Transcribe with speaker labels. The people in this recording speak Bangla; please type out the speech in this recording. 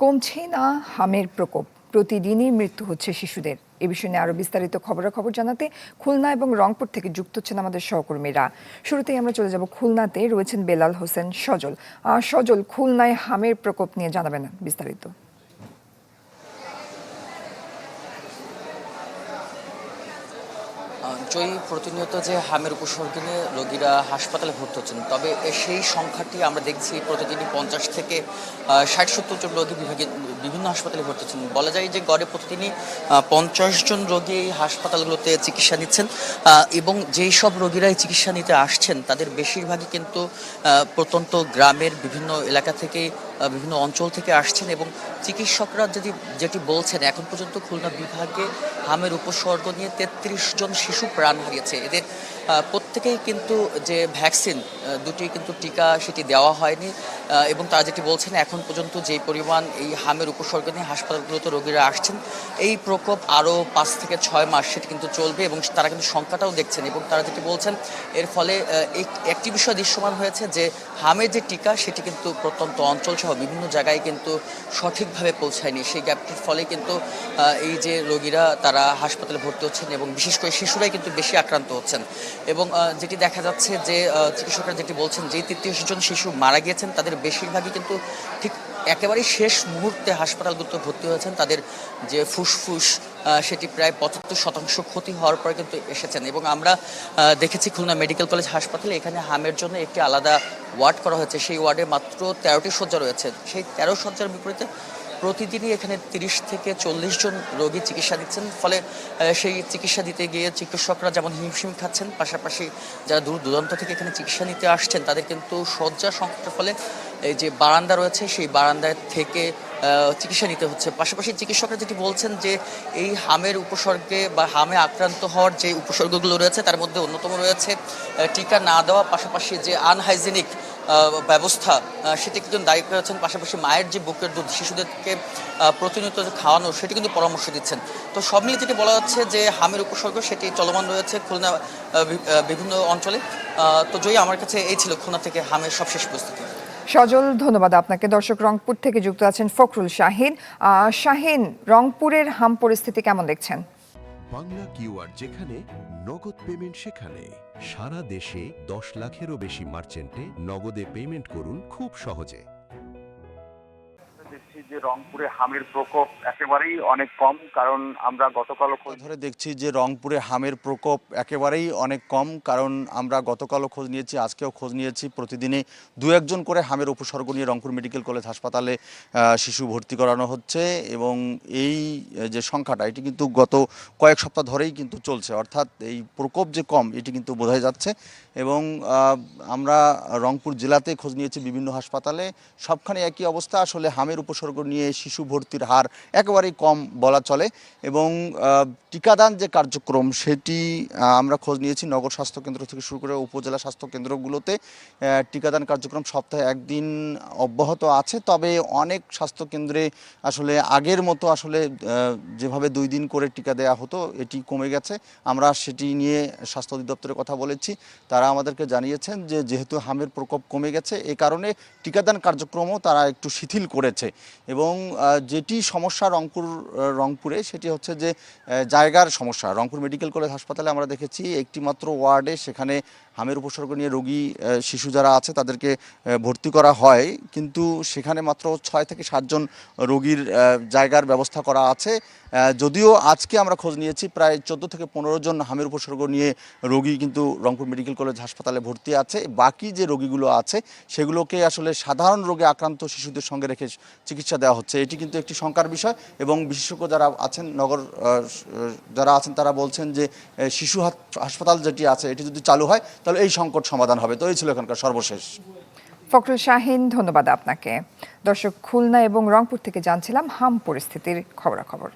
Speaker 1: কমছে না হামের প্রকোপ, প্রতিদিনই মৃত্যু হচ্ছে শিশুদের। এ বিষয়ে নিয়ে আরো বিস্তারিত খবরাখবর জানাতে খুলনা এবং রংপুর থেকে যুক্ত হচ্ছেন আমাদের সহকর্মীরা। শুরুতেই আমরা চলে যাব খুলনাতে, রয়েছেন বেলাল হোসেন সজল। সজল, খুলনায় হামের প্রকোপ নিয়ে জানাবেন বিস্তারিত।
Speaker 2: জয়ী, প্রতিনিয়ত যে হামের উপসর্গ নিয়ে রোগীরা হাসপাতালে ভর্তি হচ্ছেন, তবে সেই সংখ্যাটি আমরা দেখছি প্রতিদিনই 50 থেকে 60-70 জন রোগী বিভিন্ন হাসপাতালে ভর্তি হচ্ছেন। বলা যায় যে গড়ে প্রতিদিনই 50 জন রোগী এই হাসপাতালগুলোতে চিকিৎসা নিচ্ছেন, এবং যেই সব রোগীরা এই চিকিৎসা নিতে আসছেন তাদের বেশিরভাগই কিন্তু প্রত্যন্ত গ্রামের বিভিন্ন এলাকা থেকে, বিভিন্ন অঞ্চল থেকে আসছেন। এবং চিকিৎসকরা যেটি বলছেন, এখন পর্যন্ত খুলনা বিভাগে হামের উপসর্গ নিয়ে 33 জন শিশু প্রাণ হারিয়েছে। এদের প্রত্যেকেই কিন্তু যে ভ্যাকসিন দুটি কিন্তু টিকা সেটি দেওয়া হয়নি, এবং তারা যেটি বলছেন এখন পর্যন্ত যেই পরিমাণ এই হামের উপসর্গ নিয়ে হাসপাতালগুলোতে রোগীরা আসছেন, এই প্রকোপ আরও 5 থেকে 6 মাস সেটি কিন্তু চলবে, এবং তারা কিন্তু সংখ্যাটাও দেখছেন। এবং তারা যেটি বলছেন, এর ফলে একটি বিষয় দৃশ্যমান হয়েছে যে হামের যে টিকা সেটি কিন্তু প্রত্যন্ত অঞ্চল সহ বিভিন্ন জায়গায় কিন্তু সঠিকভাবে পৌঁছায়নি। সেই গ্যাপটির ফলে কিন্তু এই যে রোগীরা তারা হাসপাতালে ভর্তি হচ্ছেন, এবং বিশেষ করে শিশুরাই কিন্তু বেশি আক্রান্ত হচ্ছেন। এবং যেটি দেখা যাচ্ছে যে চিকিৎসকরা যেটি বলছেন, যে 33 জন শিশু মারা গিয়েছেন তাদের বেশিরভাগই কিন্তু ঠিক একেবারেই শেষ মুহূর্তে হাসপাতালগুলোতে ভর্তি হয়েছেন। তাদের যে ফুসফুস সেটি প্রায় 75% ক্ষতি হওয়ার পরে কিন্তু এসেছেন। এবং আমরা দেখেছি খুলনা মেডিকেল কলেজ হাসপাতালে এখানে হামের জন্য একটি আলাদা ওয়ার্ড করা হয়েছে। সেই ওয়ার্ডে মাত্র 13টি শয্যা রয়েছে। সেই 13 শয্যার বিপরীতে প্রতিদিনই এখানে 30 থেকে 40 জন রোগী চিকিৎসা দিচ্ছেন। ফলে সেই চিকিৎসা দিতে গিয়ে চিকিৎসকরা যেমন হিমশিম খাচ্ছেন, পাশাপাশি যারা দূর দূরান্ত থেকে এখানে চিকিৎসা নিতে আসছেন তাদের কিন্তু শয্যা সংকটের ফলে এই যে বারান্দা রয়েছে সেই বারান্দায় থেকে চিকিৎসা নিতে হচ্ছে। পাশাপাশি চিকিৎসকরা যেটি বলছেন যে এই হামের উপসর্গে বা হামে আক্রান্ত হওয়ার যে উপসর্গগুলো রয়েছে তার মধ্যে অন্যতম রয়েছে টিকা না দেওয়া, পাশাপাশি যে আনহাইজেনিক ব্যবস্থা সেটি কিন্তু দায়ী করেছেন। পাশাপাশি মায়ের যে বুকের দুধ শিশুদেরকে প্রতিনিয়ত খাওয়ানো সেটি কিন্তু পরামর্শ দিচ্ছেন। তো সব মিলিয়ে যেটি বলা যাচ্ছে যে হামের উপসর্গ সেটি চলমান রয়েছে খুলনা বিভিন্ন অঞ্চলে। তো জয়ী, আমার কাছে এই ছিল খুলনা থেকে হামের সবশেষ পরিস্থিতি।
Speaker 1: সজল, ধন্যবাদ আপনাকে। দর্শক, রংপুর থেকে যুক্ত আছেন ফখরুল শাহিন। শাহিন, রংপুরের হাম পরিস্থিতি কেমন দেখছেন?
Speaker 3: বাংলা কিউআর যেখানে নগদ পেমেন্ট সেখানে সারা দেশে 10 লাখেরও বেশি মার্চেন্টে নগদে পেমেন্ট করুন খুব সহজে।
Speaker 4: দেখছি যে রংপুরে হামের প্রকোপ একেবারেই অনেক কম, কারণ আমরা গতকালও খোঁজ
Speaker 5: ধরে দেখছি যে রংপুরে হামের প্রকোপ একেবারেই অনেক কম, কারণ আমরা গতকালও খোঁজ নিয়েছি, আজকেও খোঁজ নিয়েছি। প্রতিদিনই 2-1 জন করে হামের উপসর্গ নিয়ে রংপুর মেডিকেল কলেজ হাসপাতালে শিশু ভর্তি করানো হচ্ছে। এবং এই যে সংখ্যাটা এটি কিন্তু গত কয়েক সপ্তাহ ধরেই কিন্তু চলছে, অর্থাৎ এই প্রকোপ যে কম এটি কিন্তু বোঝাই যাচ্ছে। এবং আমরা রংপুর জেলাতে খোঁজ নিয়েছি বিভিন্ন হাসপাতালে, সবখানে একই অবস্থা। আসলে হামের উপসর্গ নিয়ে শিশু ভর্তির হার একেবারেই কম বলা চলে। এবং টিকাদান যে কার্যক্রম সেটি আমরা খোঁজ নিয়েছি নগর স্বাস্থ্যকেন্দ্র থেকে শুরু করে উপজেলা স্বাস্থ্যকেন্দ্রগুলোতে টিকাদান কার্যক্রম সপ্তাহে 1 দিন অব্যাহত আছে। তবে অনেক স্বাস্থ্যকেন্দ্রে আসলে আগের মতো আসলে যেভাবে 2 দিন করে টিকা দেওয়া হতো এটি কমে গেছে। আমরা সেটি নিয়ে স্বাস্থ্য অধিদপ্তরে কথা বলেছি, তারা আমাদেরকে জানিয়েছেন যে যেহেতু হামের প্রকোপ কমে গেছে এ কারণে টিকাদান কার্যক্রমও তারা একটু শিথিল করেছে। এবং যেটি সমস্যা রংপুরে সেটি হচ্ছে যে জায়গার সমস্যা। রংপুর মেডিকেল কলেজ হাসপাতালে আমরা দেখেছি একটি মাত্র ওয়ার্ডে সেখানে হামের উপসর্গ নিয়ে রোগী শিশু যারা আছে তাদেরকে ভর্তি করা হয়, কিন্তু সেখানে মাত্র 6 থেকে 7 জন রোগীর জায়গার ব্যবস্থা করা আছে। যদিও আজকে আমরা খোঁজ নিয়েছি প্রায় 14 থেকে 15 জন হামের উপসর্গ নিয়ে রোগী কিন্তু রংপুর মেডিকেল কলেজ হাসপাতালে ভর্তি আছে। বাকি যে রোগীগুলো আছে সেগুলোকে আসলে সাধারণ রোগে আক্রান্ত শিশুদের সঙ্গে রেখে চিকিৎসা দেওয়া হচ্ছে। এটি কিন্তু একটি শঙ্কার বিষয়। এবং বিশেষজ্ঞ যারা আছেন নগর যারা আছেন তারা বলছেন যে শিশু হাসপাতাল যেটি আছে এটি যদি চালু হয় তাহলে এই সংকট সমাধান হবে। তো এই ছিল এখানকার সর্বশেষ।
Speaker 1: ফখরুল শাহিন, ধন্যবাদ আপনাকে। দর্শক, খুলনা এবং রংপুর থেকে জানছিলাম হাম পরিস্থিতির খবরাখবর।